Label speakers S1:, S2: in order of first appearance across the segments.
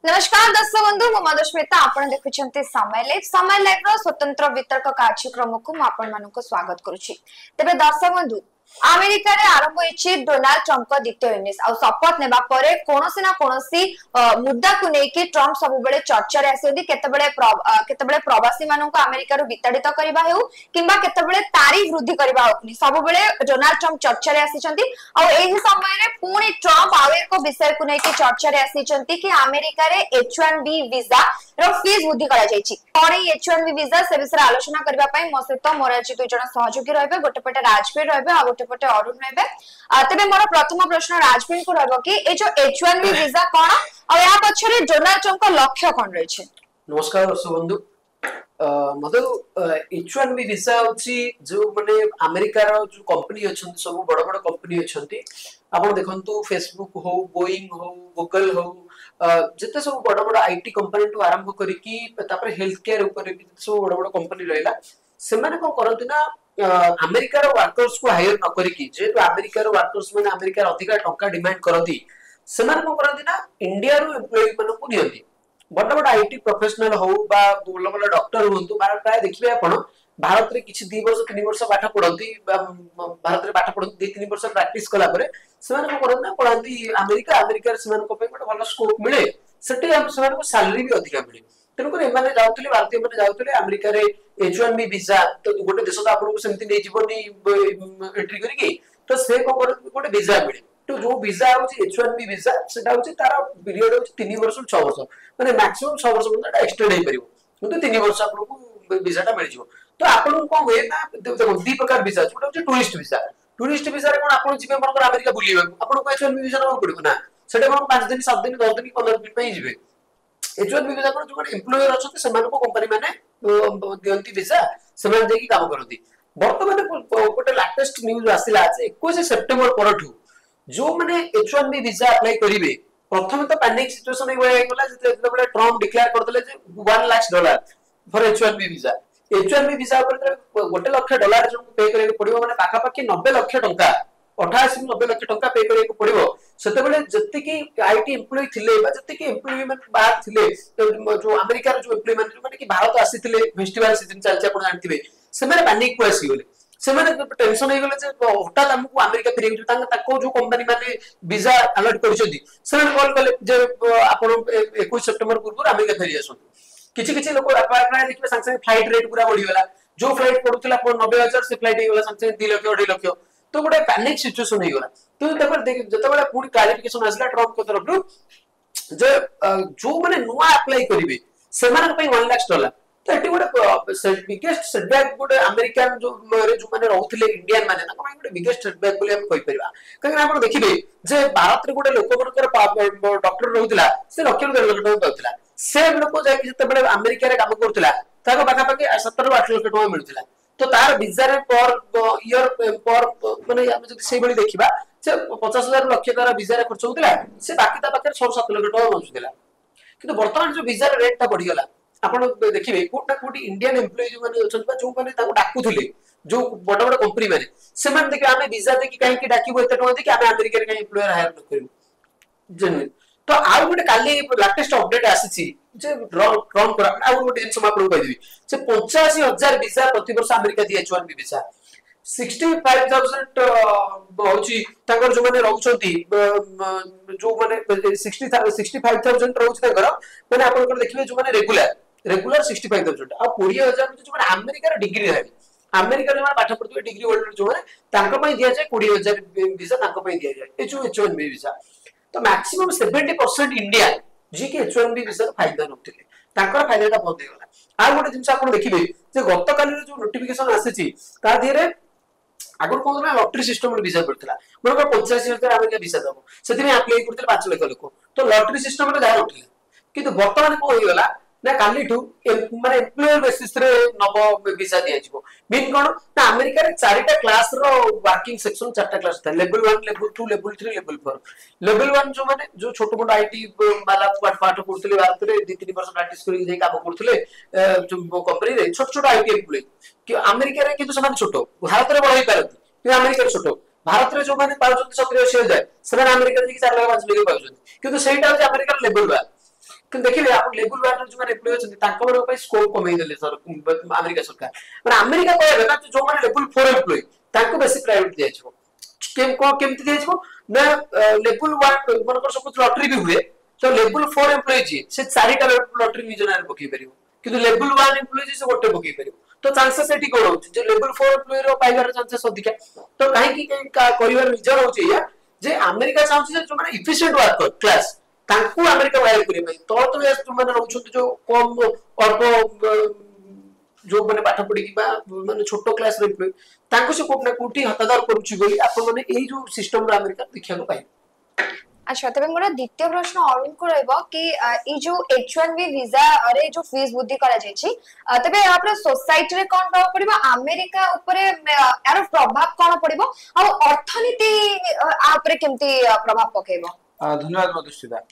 S1: नमस्कार दर्शक बंधु मो मधुस्मिता आपण देखुछन्ते समय लाइव रो स्वतंत्र वितर्क कार्यक्रम को आपण मानको स्वागत करूछि। तबे दर्शक बंधु अमेरिका रे आरंभ होइछि डोनाल्ड ट्रम्प को द्वितीय इनिंग्स आ शपथ नेबा परे कोनोसी ना कोनोसी मुद्दा को नै कि ट्रम्प सब बेले चर्चा रे आसेदी केतेबेले प्रवासी मानको को अमेरिका रो विताड़ित करबा हेउ किंबा केतेबेले तारीफ वृद्धि करबा होकनी सब बेले डोनाल्ड ट्रम्प चर्चा रे आसीचंती आ एही समय रे पुणी ट्रम्प आ एको विषय को नै कि चर्चा रे आसीचंती कि अमेरिका रे H1B वीजा रो फीस वृद्धि करा जायछि और H1B वीजा से विषय आलोचना करबा पई मो सहित मोर अछि दुई जण सहयोगी रहबे गोटे पटे राजवीर रहबे आ गोटे पटे अरुण रहबे। तबे मोर प्रथम प्रश्न राजवीर को रहबो कि ए जो H1B वीजा कोन आ या पछरे डोनाल्ड ट्रम्प को लक्ष्य कोन रहै छै।
S2: नमस्कार दर्शक बंधु H1B वीजा होची जो माने अमेरिका रो जो कंपनी अछन सब बड़ बड़ कंपनी अछंती आपण देखंतु फेसबुक हो बोइंग हो गूगल हो जते सब बड़ बड़ आईटी कंपनी टू आरंभ करिकी तापर हेल्थ केयर ऊपर भी सब बड़ बड़ कंपनी रहला से माने को करंती ना अमेरिका रो वर्कर्स को हायर न करिकी जे तो अमेरिका रो वर्कर्स माने अमेरिका रो अधिक टंका डिमांड करंती से माने को करंती ना इंडिया रो एम्प्लॉय माने को नियंती बड़ बड़ आईटी प्रोफेशनल हो बा बोल बोल डॉक्टर होंतु प्राय देखिबे आपण भारत रे किछि 2 वर्ष 3 वर्ष पाठ पढंती भारत रे पाठ पढंती 2-3 वर्ष प्रैक्टिस कला परे सेमान को करन ना पढंती अमेरिका रे सेमान को पे भलो स्कोप मिले सेठी हम सेमान को सैलरी भी अधिक मिले तेनु को एमाने जाउतले भारतीय माने जाउतले अमेरिका रे H1B वीजा तो गोटे देश तो आपन को सेमति नै जीवनी एंट्री करिके तो से को गोटे वीजा मिले तो जो वीजा होची H1B वीजा सेटा होची तार पीरियड होची 3 वर्ष 6 वर्ष माने मैक्सिमम 6 वर्ष पर्यंत एक्सटेंड होई परिबो किंतु 3 वर्ष आपन को वीजाटा मिल जिवो तो आपन को होय ना देखो दी प्रकार वीजा छोटा होची टूरिस्ट वीजा रे कोन आपन जीवे मन अमेरिका बुलिबा आपन को H1B वीजा न पड़िबो ना सेटा कोन 5 दिन 7 दिन 10 दिन 15 दिन पई जिवे H1B वीजा कोन जो एम्प्लॉयर अछते सेमान को कंपनी माने दियंती वीजा सेमान जेकी काम करती वर्तमान गोटे लेटेस्ट न्यूज आसिला आज 21 सितंबर परठू जो माने H1B वीजा अप्लाई करिवे प्रथम तो पैनिक सिचुएशन होय गेला जते बडे ट्रम्प डिक्लेयर करदले जे $1 lakh for H1B visa H1B visa पर $1 लाख जो पे करे पड़िबो माने पाखा पाखी 90 लाख टंका 88-90 लाख टंका पे करे पड़िबो सेते बेले जत्ते की आईटी एम्प्लॉय थिले बा जत्ते की एम्प्लॉय माने बाहर थिले जो अमेरिका रो जो एम्प्लॉय माने की भारत आसीथिले फेस्टिवल सीजन चलचे आपण जानथिबे से माने पैनिक को आसी गेले से माने टेंशन हो गेले जे हठात हमको अमेरिका फेरि ताको जो कंपनी माने वीजा अलर्ट करछथि से कॉल कले जे आपण 21 सितंबर पूर्व अमेरिका फेरि आसो किछि लोक प्राय देखिबे संगे फ्लाइट रेट पूरा बढ़ी गेला जो फ्लाइट पडुतला 90,000 से फ्लाइट हे गेला संगे 2 लाख 2.5 लाख तो गोटे पैनिक सिचुएशन हे गेला तो तपर जते बेला पूरी क्लैरिफिकेशन आसला ट्रम्प को तरफ जे जो माने नुवा अप्लाई करिवे सेमान पई $1 लाख तो एटी गोटे बिगेस्ट सेटबैक गोटे अमेरिकन जो माने रहउथिले इंडियन माने ना गोटे बिगेस्ट सेटबैक बोली हम कहि परिबा कारण आपण देखिबे जे भारत रे गोटे लोक मनकर डॉक्टर रहउथिला से लक्ष 1.5 लाख टका पाउथिला से लोक जाय कि जते बेले अमेरिका रे काम करथिला ताको बाका पाके 17-8 लाख टका मिलथिला तो तार वीजा रे पर ईयर पर माने हम जति सेही बळी देखिबा से 50,000 लाख तार वीजा रे खर्च होथिला से बाकी ता पाके 6-7 लाख टका बचुथिला किंतु वर्तमान जो वीजा रे रेट ता बढ़ी गेला आपण देखिबे कोटा कोटी इंडियन एम्प्लॉय जो माने अछन जो माने ताको डाकुथिले जो बड़ बड़ कंपनी माने से माने देखि आमे वीजा देखि काहे कि डाकिबो एते टका देखि आमे अमेरिका रे काहे एम्प्लॉयर हायर न करिवो जेन तो आ गोटे काली लेटेस्ट अपडेट आसीची जे ट्रम्प कर आ गोटे जिंस मा आपन कहि देबी से 85,000 वीजा प्रति वर्ष अमेरिका दी H1B वीजा 65,000 होची ताकर जो माने रहउछंती जो माने 65,000 रहउछ ताकर माने आपन कर देखिबे जो माने रेगुलर 65,000 आ 20,000 जो माने अमेरिका रे डिग्री है अमेरिका रे पाठ पढुवे डिग्री होल्डर जो माने तांको पई दिया जाय 20,000 वीजा तांको पई दिया जाय ए जो H1B वीजा तो मैक्सिमम 70% इंडिया जी के H1B वीजा फायदा नथिले तांकर फायदाटा बंद हे गला आ गोटे जिंस आपन देखिबे जे गत काली रे जो नोटिफिकेशन आसीची ता धीरे आगर कोन ना लॉटरी सिस्टम रे वीजा पड़तला मोर 85,000 अमेरिका वीजा दबो सेति में अप्लाई करते 5 लाख लोक तो लॉटरी सिस्टम रे जा उठले किंतु वर्तमान को हो गेला ना काली ठू माने एम्प्लॉयर बेसिस रे नव वीजा दिया जिवो मीन कोन ना अमेरिका रे चारिटा क्लास रो वर्किंग सेक्शन चारटा क्लास था level 1 level 2 level 3 level 4 level 1 जो माने जो छोट मोट आईटी वाला पाठ पढुतले भारत रे 2-3 वर्ष प्रैक्टिस करि जे काम करथले कंपनी रे छोट छोट आईटी एम्प्लॉय कि अमेरिका रे किंतु समान छोट भारत रे बड़ होई पारती कि अमेरिका रे छोट भारत रे जो माने 570,000 से जाय समान अमेरिका रे 4 लाख 5 लाख पाउछन किंतु सेटा जे अमेरिका लेवल 1 କିନ୍ତୁ ଦେଖିବେ ଆପଣ ଲେବୁଲ 1 ର ଯୋଉମାନେ ଏମ୍ପ୍ଲୟି ଅଛନ୍ତି ତାଙ୍କ ମାନଙ୍କ ପାଇଁ ସ୍କୋପ କମେଇ ଦେଲେ ସର ଆମେରିକା ସରକାର ମାନେ ଆମେରିକା କହିବେ ନା ଯୋଉମାନେ ଲେବୁଲ 4 ଏମ୍ପ୍ଲୟି ତାଙ୍କୁ ବେଶୀ ପ୍ରାୟୋରିଟି ଦିଆଯିବ କେମିତି ଦିଆଯିବ ନା ଲେବୁଲ 1 ମାନଙ୍କର ସବୁ ଲଟରି ବି ହୁଏ ତ ଲେବୁଲ 4 ଏମ୍ପ୍ଲୟି ଯିଏ ସେ 4ଟା ଲଟରି ନିଜ ନାଁରେ ପକେଇ ପାରିବ କିନ୍ତୁ ଲେବୁଲ 1 ଏମ୍ପ୍ଲୟି ସେ ଗୋଟେ ପକେଇ ପାରିବ ତ ଚାନ୍ସେस ଏଠି କଣ ହଉଛି ଯେ ଲେବୁଲ 4 ଏମ୍ପ୍ଲୟି ର ପାଇବାର ଚାନ୍ସେस ଅଧିକା ତ କାହିଁକି କରିବାର ରିଜନ ହଉଛି ଏଇଆ ଯେ ଆମେରିକା ଚାହୁଁଛି ଯେ ଯୋଉମାନେ ଇଫିସିଏଣ୍ଟ ୱାର୍କର କ୍ଲାସ ତାଙ୍କୁ ଆମେରିକା ହାୟାର କରିବା ପାଇଁ ତଳ ଯୋଉମାନେ ରହୁଛନ୍ତି ଯୋଉ କମ ଅଳ୍ପ ଯୋଉମାନେ ପାଠ ପଢିକି ବା ମାନେ ଛୋଟ କ୍ଲାସ ର ଏମ୍ପ୍ଲୟି ତାଙ୍କୁ ସେ କୋଉଠି ନା କୋଉଠି ହତାଦାର କରୁଛି ବୋଲି ଆପଣ ମାନେ ଏଇ ଯୋଉ ସିଷ୍ଟମ ଆମେରିକା ଦେଖିବାକୁ ପାଇବେ।
S1: अच्छा तेरे मोर द्वितीय प्रश्न अरुण को रहबो कि ई जो H1B वीजा अरे जो फीस वृद्धि करा जायछि तबे आपरे सोसाइटी रे कोन प्रभाव पड़िबो अमेरिका ऊपर यार प्रभाव कोन पड़िबो आ अर्थनीति आ ऊपर केमती प्रभाव पकेबो।
S3: धन्यवाद मधुसूदन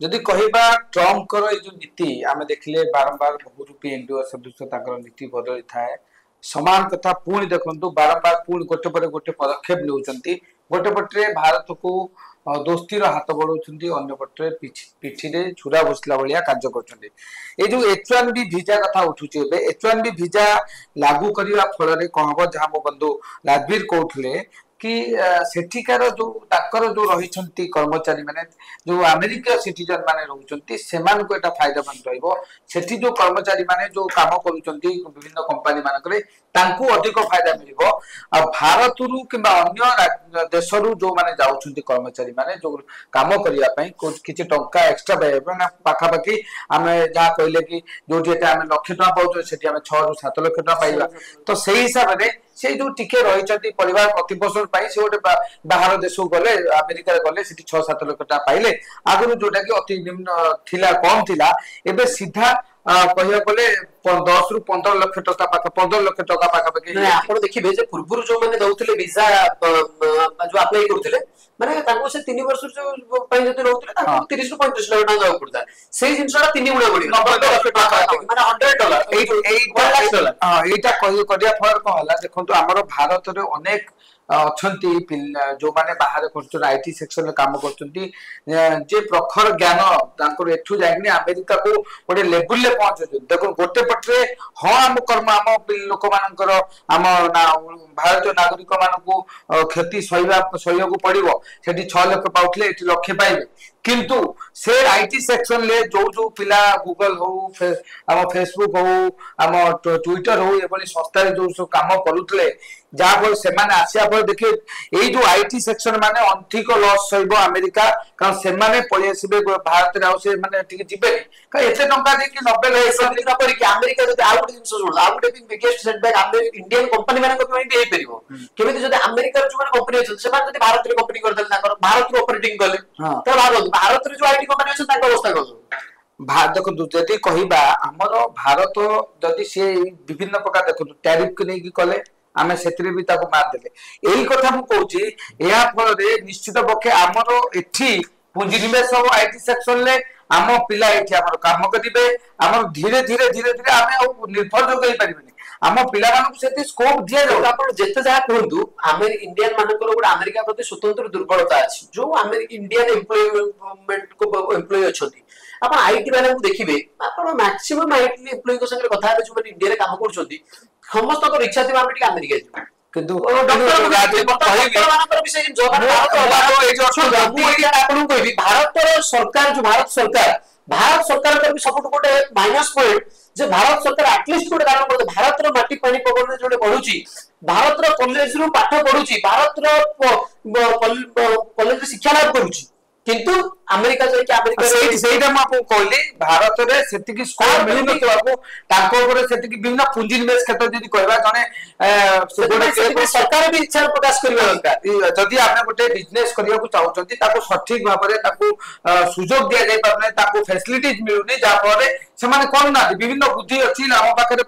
S3: जदि कहबा ट्रम्प कर ए जो नीति आमे देखले बारंबार बहुरूपी एनडीओ सदस्य ताकर नीति बदली थाए समान कथा पुणी देखंतु बारंबार पुणी गोटे पर गोटे पदक्षेप नेउचंती गोटे पटरे भारत को दोस्तीर हाथ बढ़ाउछंती अन्य पटरे पिठी रे छुरा बसला भलिया कार्य करछंती ए जो H1B वीजा कथा उठुचे एबे H1B वीजा लागू करिवा फल रे कहबो जहा मो बंधु राजवीर कहउथले कि सेठिकार जो ताकर जो रहिछंती कर्मचारी माने जो अमेरिका सिटीजन माने रहउछंती सेमान को एटा फायदामंद रहइबो सेठी जो कर्मचारी माने जो काम करूछंती विभिन्न कंपनी मानकरे तांकू अधिक फायदा मिलिबो आ भारतरु किबा अन्य देशरु जो माने जाउछंती कर्मचारी माने जो काम करिया पई किछि टंका एक्स्ट्रा पाइबो ना पाखा पाखी हमें जा कहले कि जोठी एटा हमें लाख टका पाउछो सेठी हमें 6 रु 7 लाख टका पाइबा तो सेही हिसाब रे से जो टिके रहिछंती परिवार प्रतिपोषण पाई से गोटे बाहर देश गले अमेरिका गले सेठी 6-7 लाख टका पाइले आगु जोटा कि अति निम्न थिला कम थिला एबे सीधा कहया बोले 10 रु 15 लाख टका पाखा 15 लाख टका पाखा पाखी
S2: नहीं आपण देखिबे जे पूर्वरु जो माने दउतले वीजा जो अप्लाई करथले माने ताको से 3 वर्ष जो पई जति रहउतले ताको 30 रु 35 लाख टका दउ पड़ता सेही जिंसडा 3 गुणा बढी 90 लाख टका माने $100
S3: हां एटा कहि करिया फर को हला देखंतु हमरो भारत रे अनेक अछंती जो माने बाहर करछन आईटी सेक्शन में काम करछंती जे प्रखर ज्ञान तांकर एठु जाइनी अमेरिका को गोटे लेवल ले पहुंच देखो गोटे पटरे हां हम कर्म हम लोक मानकर हम भारतीय नागरिक मान को क्षति सहयोग पड़िबो सेठी 6 लाख पाउथले एठी लाख पाइबे किंतु से आईटी सेक्शन ले जो पिला गूगल हो हम फेसबुक हो हम ट्विटर हो एबोली संस्था जो काम करूथले जहाँ पर से आसिया पर देखिए यही जो आईटी सेक्शन माने अधिक लॉस सहिबो अमेरिका कारण से माने पळि आसीबे भारत रे से माने ठीक जिबे का एते टंका दे कि 90 लाख समिति न करी कि अमेरिका जदि आउट दिन सुन आउट भी biggest setback America Indian company माने को भी हे परिबो केमिति जदि अमेरिका जो माने कंपनी अछि से माने जदि भारत रे कंपनी कर देल ताकर भारत रे ऑपरेटिंग करले तो भाबो भारत रे जो आईटी कंपनी अछि ताकर अवस्था को देखो जदि कहिबा हमर भारत जदि से विभिन्न प्रकार देखो टैरिफ के नहीं कले आमे सेतरे भी ताको मार देले एही कथा मु कहूची एया फल रे निश्चित पक्षे हमरो एठी पुंजी निवेश हो आईटी सेक्शन ले आम पिला एठी हमर काम करिबे हमर धीरे धीरे धीरे धीरे आमे निर्भर जो कहि परिबेनी आम पिला मानक सेति स्कोप दिया जाउ
S2: आपण जेते जा कहंतु इंडियन मानकर गोटे अमेरिका प्रति स्वतंत्र दुर्बलता अछि जो अमेरिका इंडियन एम्प्लॉयमेंट को एम्प्लॉय अछंती आपण आईटी वाला को देखिबे आपण मैक्सिमम आईटी एम्प्लॉय को संगे कथा जो माने इंडिया रे काम करछंती समस्त को इच्छा थी आमे अमेरिका जीव
S3: किंतु
S2: भारत सरकार सब गोटे माइनस पॉइंट जे भारत सरकार एटलिस्ट गोटे काम करते भारत रो माटी पानी पवन जोडे पढुची भारत रो कॉलेज रो पाठ पढुची भारत रो कॉलेज शिक्षा लाभ करूची किंतु अमेरिका जाय कि अमेरिका
S3: सेटा म आपको कहली भारत रे सेति की स्कोर मिलि नतबाको ताको ऊपर सेति की बिना पूंजी निवेश क्षेत्र जदी कहबा जने
S2: सरकार भी इच्छा प्रकाश करबा दरकार
S3: जदी आपने गोटे बिजनेस करिया को चाहउचंती ताको सठिक भाबरे ताको सुजोग दिया जाय पाबने ताको फैसिलिटीज मिलुनी जा पर से माने कोन ना विभिन्न बुद्धि अछि ना हम पाखरे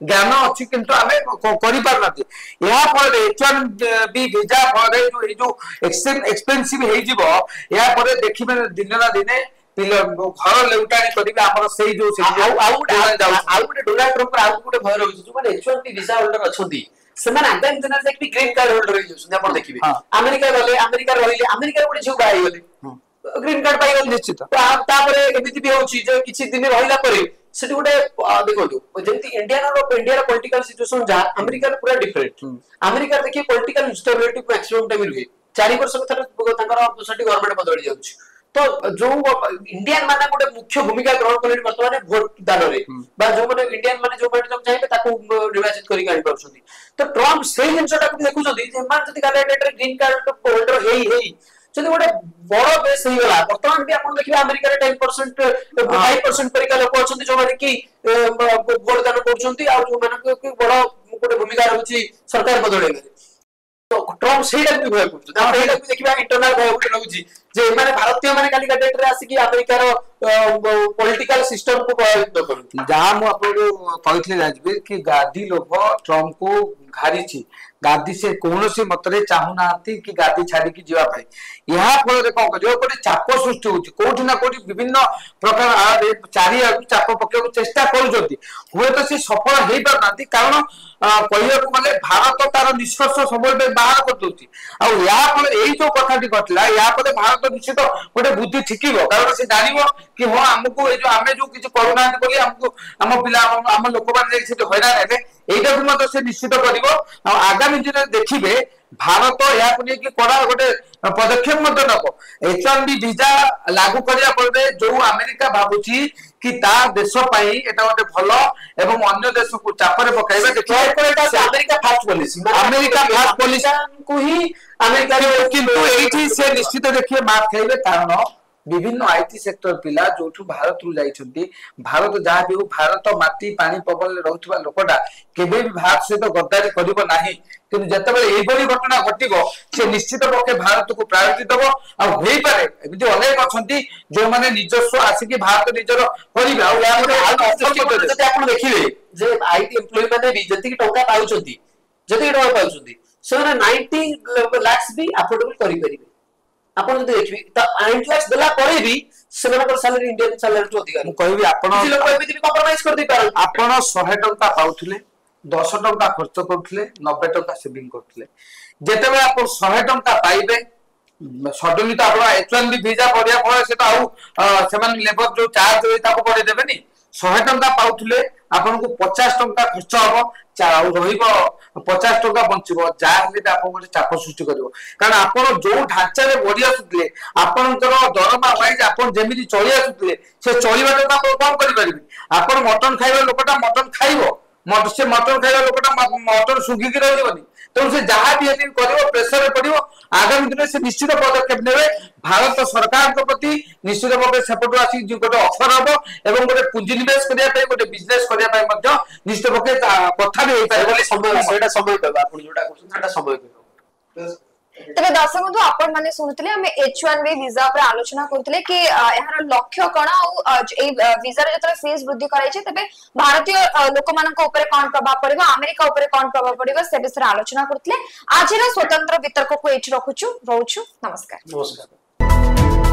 S3: ज्ञान अछि किंतु हमें करि पार नाथि या पर H1B वीजा पर जो एक्सपेंसिव हे जिवो या पर देखिबे दिन ना दिने पिलो घर लेउटाणी करिबे हमर सेही जो
S2: गोटे डोनाल्ड ट्रम्प आउ गोटे भय रहउछि जो माने H1B वीजा होल्डर अछंती सेमान आगामी दिन रे ग्रीन कार्ड होल्डर हे जछन आपण देखिबे अमेरिका गले अमेरिका रहिले अमेरिका गोटे झिउ बाई गले ग्रीन कार्ड पाइगल
S3: निश्चित
S2: तापर एमिति भी होची जे किछि दिन रहिला परे सेठी गोटे देखो जेमति इंडिया पॉलिटिकल सिचुएशन जा अमेरिका पूरा डिफरेंट अमेरिका देखिए पॉलिटिकल इंस्टेबिलिटी मैक्सिमम टाइम रुहे 4 वर्ष में तांकर सेठी गवर्नमेंट बदल जाउची तो जो इंडियन माने गोटे मुख्य भूमिका ग्रहण करले वर्तमान वोट दान रे बा जो माने इंडियन माने जो माने चाहे ताको निर्वाचित करी गाड़ी पाउछथि तो ट्रम्प से जिनसटा को देखुछथि जे मान जति गाले डेटर ग्रीन कार्ड होल्डर हेई जदि गोटे बड़ बेस हो गला वर्तमान भी आपण देखिबा अमेरिका रे 10% 5% परिका लोक अछथि जो माने कि वोट दान करछथि आ जो माने कि बड़ गोटे भूमिका रहउछि सरकार बदलेले ट्रम्प सेटा भी भय करछ आ एटा भी देखिबा इंटरनल भय उठे रहउछि जे माने भारतीय माने काली डेट रे आसी कि अमेरिका रो पॉलिटिकल सिस्टम को प्रभावित करथि
S3: जहां मु आपको कहथले राजवीर कि गादी लोभ ट्रम्प को घारीची गादी से कौनसी मतरे चाहूना कि गादी छाड़ी की जीवा पाई यहाँ फल कौन जो गोटे चाप सृष्टि होची कोठी ना कोठी विभिन्न प्रकार चारि चाप पकेको चेष्टा करूछथि हुए तो से सफल हेई पारनाती कारण कहया को माने भारत तार निष्कर्ष सबले बाहर कर दोची आ यहाँ फल एई जो कथाटी घटला यहाँ फल भारत निश्चित गोटे बुद्धि ठिकिबो कारण से जानिबो कि हो हमको ए जो आमे जो किछ करूना बोली हमको हम पिला हम लोक मान जे से हैरान हेबे एटा भी मत से निश्चित करिवो आगामी दिन देखिबे भारत या कि कड़ा गोटे पदक्षेप मत नब H1B वीजा लागू करिया परे जो अमेरिका भाबुची कि ता देश पई एटा गोटे भलो एवं अन्य देश को चापरे पकाइबा देखिए
S2: अमेरिका फास्ट पॉलिसी
S3: को ही अमेरिका किंतु एठी से निश्चित देखिए मात खाइबे कारण विभिन्न आईटी सेक्टर पिला जो भारत रु जाइछंती भारत जहाँ भी भारत माटी पानी पवन रहउथबा लोकटा केबे भी भारत सहित गद्दारी करिवो नाही किंतु जतबे एई बड़ी घटना घटिबो से निश्चित पक्षे भारत को प्रायोरिटी दबो आ होई पारे एमिति अनेक अछंती जो माने निजस्व आसिकी भारत निजर करिबा आ या
S2: जते आपण देखिले जे आईटी एम्प्लॉय माने भी जति की टंका पाउछंती जति टंका पाउछंती से 90 लाख भी अफोर्डेबल करि परिबे आपण जदि देखबी त 8 लाख देला परे भी सेमनकर सैलरी इंडियन सैलरी तो अधिक
S3: मु कहबी आपण
S2: लोक एमिति भी कंप्रोमाइज कर दे पारन
S3: आपण 100 टंका पाउथले 10 टंका खर्च करथले 90 टंका सेविंग करथले जेतेबे आपण 100 टंका पाइबे सडनली तो आपण H1B वीजा पडिया पर से तो आउ सेमन लेबर जो चार्ज होई ताको पडे देबेनी 100 टंका पाउथले आपन को 50 टंका खर्च हबो चाउ रहिबो 50 टंका बंचिबो जाहले आपन को चाप सृष्टि करिवो कारण आपन जो ढांचा रे बढी आसुतले आपनकर दरमा वाइज आपन जेमिति चली आसुतले से चलीबा तो आप कम करि परिबे आपन मटन खाइबा लोकटा मटन खाइबो से मटन खाइबा लोकटा मटन सुगी कि रहइबोनी तो से जहां भी यदि करिवो प्रेशर पड़िवो आगामी दिन से निश्चित पदक्षेप नेबे भारत सरकार को प्रति निश्चित भाव सेपटू आसी जो गोटे ऑफर हबो एवं गोटे पुंजी निवेश करिया पय गोटे बिजनेस करिया पय मध्य निश्चित भाव कथा भी होई पारे बोली
S2: समय सेटा समय कहबा आपण जोटा कहछन सेटा समय कहबो
S1: तबे दर्शक बंधु आपण माने सुनुतले हम H1B वीजा पर आलोचना करथले कि एहार लक्ष्य कोन आ ए वीजा रे जतरे फेस वृद्धि कराइ छै तबे भारतीय लोक मानक ऊपर कोन प्रभाव पड़िबो अमेरिका ऊपर कोन प्रभाव पड़िबो से विषय आलोचना करथले आज रो स्वतंत्र वितर्क को एठी रखुछु रहउछु नमस्कार।